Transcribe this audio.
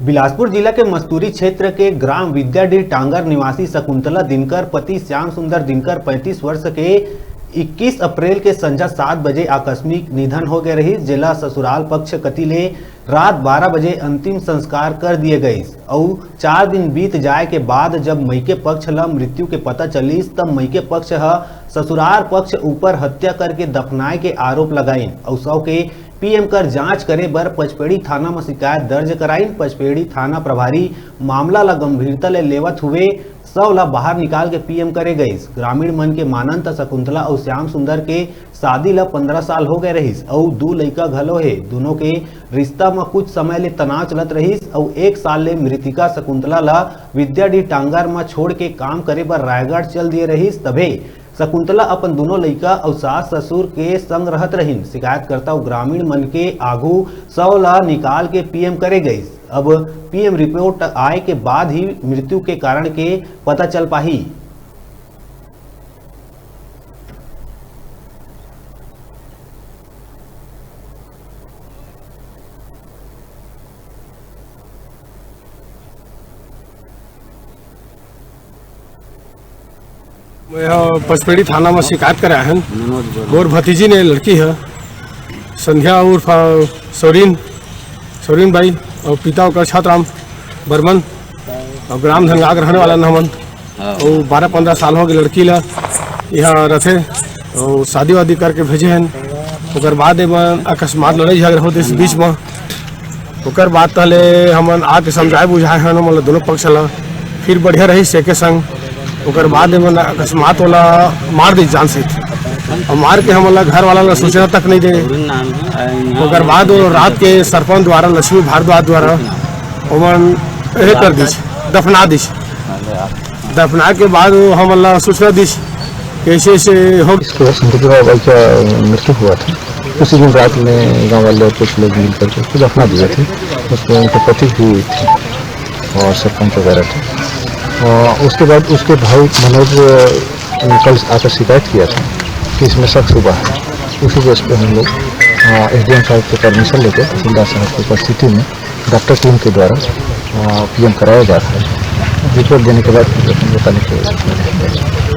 बिलासपुर जिला के मस्तूरी क्षेत्र के ग्राम विद्याडीह टांगर निवासी शकुंतला दिनकर पति श्याम सुंदर दिनकर 35 वर्ष के 21 अप्रैल के संध्या 7 बजे आकस्मिक निधन हो गए रही। जिला ससुराल पक्ष कतिले रात 12 बजे अंतिम संस्कार कर दिए गए और 4 दिन बीत जाए के बाद जब मईके पक्ष ला मृत्यु के पता चली तब मईके पक्ष ससुराल पक्ष ऊपर हत्या करके दफनाए के आरोप लगाइन और सौ के पीएम कर जांच करे बर पचपेड़ी थाना में शिकायत दर्ज कराइन। पचपेड़ी थाना प्रभारी मामला ला गंभीरता ले लेवत हुए सब ला बाहर निकाल के पीएम करे गई। ग्रामीण मन के मानन त शकुंतला और श्याम सुंदर के शादी ला 15 साल हो गए रहीस और 2 लड़का घलो है। दोनों के रिश्ता में कुछ समय ले तनाव चलत रहीस और 1 साल ले मृतिका शकुंतला ला विद्याडीह टांगर में छोड़ के काम करे बर रायगढ़ चल दिए रहीस। तबे शकुंतला अपन दोनों लड़का और सास ससुर के संग रहत रहीन। शिकायतकर्ता ग्रामीण मन के आगू सौ ला निकाल के पीएम करे गई। अब पीएम रिपोर्ट आए के बाद ही मृत्यु के कारण के पता चल पाही। मैं पचपेड़ी थाना में शिकायत कराया है। मोर भतीजी ने लड़की है संध्या उर्फ सोरीन भाई और पिता का छात्राम बर्मन और ग्राम धनगाग रहने वाला हमन और 12-15 साल हो गए लड़की ला यहाँ रथे और शादी वादी करके भेजे हैं। ओकर बाद अकस्मात लड़ाई झगड़ा होते इस बीच में ओकर बाद पहले हमन आके समझाए बुझाए हैं मतलब दोनों पक्ष ला फिर बढ़िया रही से के संग। ओकर बाद अकस्मात वाला मार दी जान से और मार के हमला घर वाला ला सूचना तक नहीं दे। ओकर बाद रात के सरपंच द्वारा लक्ष्मी भारद्वाज द्वारा ओमन कर दी दफना दी। दफना के बाद हमला सूचना दी कैसे से हो मृत्यु हुआ था। उसी दिन रात में गांव वाले कुछ लोग मिल करके उसको दफना दिए थे। उसमें उनके पति भी और सरपंच वगैरह थे। और उसके बाद उसके भाई मनोज कल आकर शिकायत किया था कि इसमें शख्स हुआ है। उसी बेस पर हम लोग एसडीएम साहब के परमिशन लेकर तहसीलदार साहब की उपस्थिति में डॉक्टर टीम के द्वारा पीएम कराया जा रहा है। रिपोर्ट देने के बाद बताने के